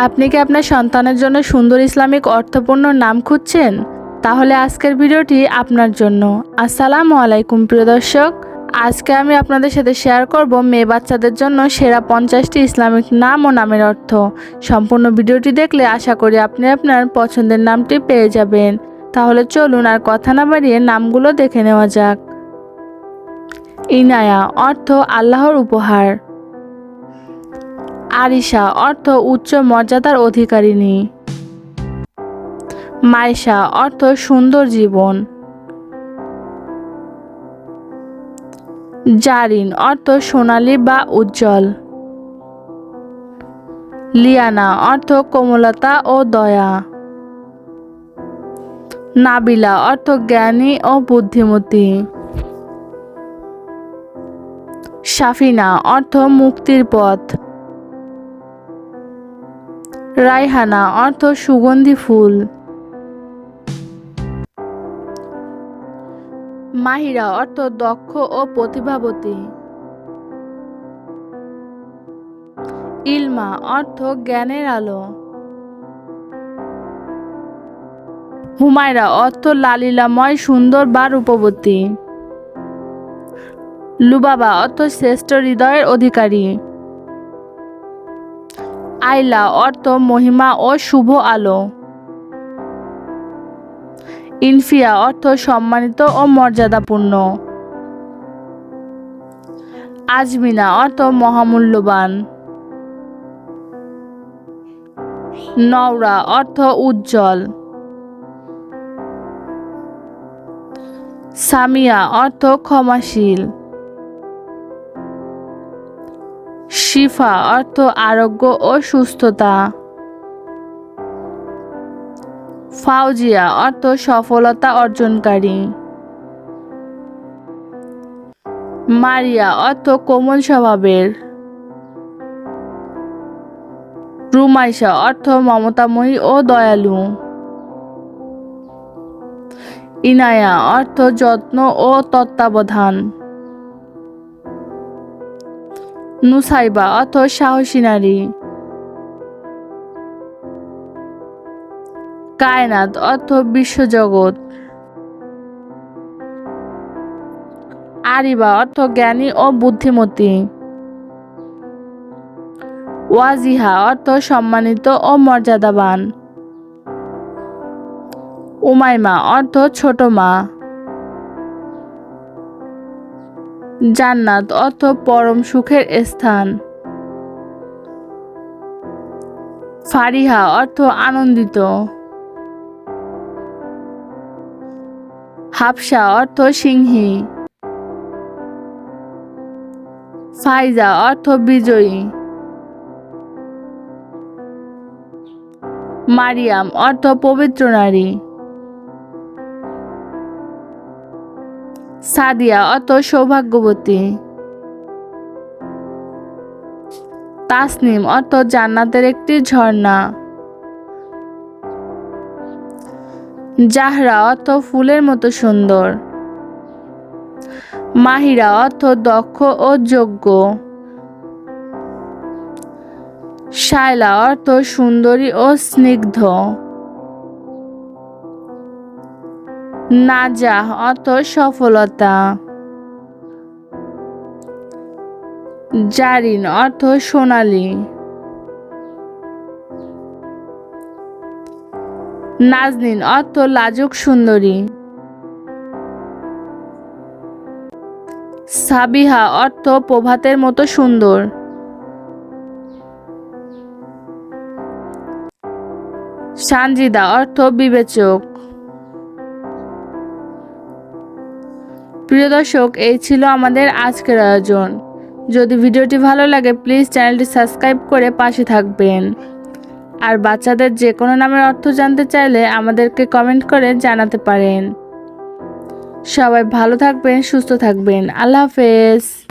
আপনি কি আপনার সন্তানের জন্য সুন্দর ইসলামিক অর্থপূর্ণ নাম খুঁজছেন? তাহলে আজকের ভিডিওটি আপনার জন্য। আসসালামু আলাইকুম প্রিয় দর্শক, আজকে আমি আপনাদের সাথে শেয়ার করব মেয়ে বাচ্চাদের জন্য সেরা 50টি ইসলামিক নাম ও নামের অর্থ। সম্পূর্ণ ভিডিওটি দেখলে আশা করি আপনি আপনার পছন্দের নামটি পেয়ে যাবেন। তাহলে চলুন আর কথা না বাড়িয়ে নামগুলো দেখে নেওয়া যাক। ইনায়া অর্থ আল্লাহর উপহার। আরিশা অর্থ উচ্চ মর্যাদার অধিকারিণী। মাইশা অর্থ সুন্দর জীবন। জারিন অর্থ সোনালী বা উজ্জ্বল। লিয়ানা অর্থ কোমলতা ও দয়া। নাবিলা অর্থ জ্ঞানী ও বুদ্ধিমতী। সাফিনা অর্থ মুক্তির পথ। রাইহানা অর্থ সুগন্ধি ফুল। মাহিরা অর্থ দক্ষ ও প্রতিভাবতী। ইলমা অর্থ জ্ঞানের আলো। হুমায়রা অর্থ লালিলাময় সুন্দর বা রূপবতী। লুবাবা অর্থ শ্রেষ্ঠ হৃদয়ের অধিকারী। আইলা অর্থ মহিমা ও শুভ আলো। ইনফিয়া অর্থ সম্মানিত ও মর্যাদাপূর্ণ। আজমিনা অর্থ মহামূল্যবান। নওরা অর্থ উজ্জ্বল। সামিয়া অর্থ ক্ষমাশীল। শিফা অর্থ আরোগ্য ও সুস্থতা। ফাউজিয়া অর্থ সফলতা অর্জনকারী। মারিয়া অর্থ কোমল স্বভাবের। রুমাইশা অর্থ মমতাময়ী ও দয়ালু। ইনায়া অর্থ যত্ন ও তত্ত্বাবধান। নুসাইবা অর্থ সাহসী নারী। কায়নাত অর্থ বিশ্বজগৎ। আরিবা অর্থ জ্ঞানী ও বুদ্ধিমতী। ওয়াজিহা অর্থ সম্মানিত ও মর্যাদাবান। উমাইমা অর্থ ছোট মা। জান্নাত অর্থ পরম সুখের স্থান। ফারিহা অর্থ আনন্দিত। হাফসা অর্থ সিংহী। ফাইজা অর্থ বিজয়ী। মারিয়াম অর্থ পবিত্র নারী। সাদিয়া অর্থ সৌভাগ্যবতী। তাসনিম অর্থ জান্নাতের একটি ঝর্ণা। জাহরা অর্থ ফুলের মতো সুন্দর। মাহিরা অর্থ দক্ষ ও যোগ্য। শায়লা অর্থ সুন্দরী ও স্নিগ্ধ। নাজাহ অর্থ সফলতা। জারিন অর্থ সোনালী। নাজনীন অর্থ লাজুক সুন্দরী। সাবিহা অর্থ প্রভাতের মতো সুন্দর। সানজিদা অর্থ বিবেচক। প্রিয় দর্শক, এই ছিল আমাদের আজকের আয়োজন। যদি ভিডিওটি ভালো লাগে প্লিজ চ্যানেলটি সাবস্ক্রাইব করে পাশে থাকবেন। আর বাচ্চাদের যে কোনো নামের অর্থ জানতে চাইলে আমাদেরকে কমেন্ট করে জানাতে পারেন। সবাই ভালো থাকবেন, সুস্থ থাকবেন। আল্লাহ হাফেজ।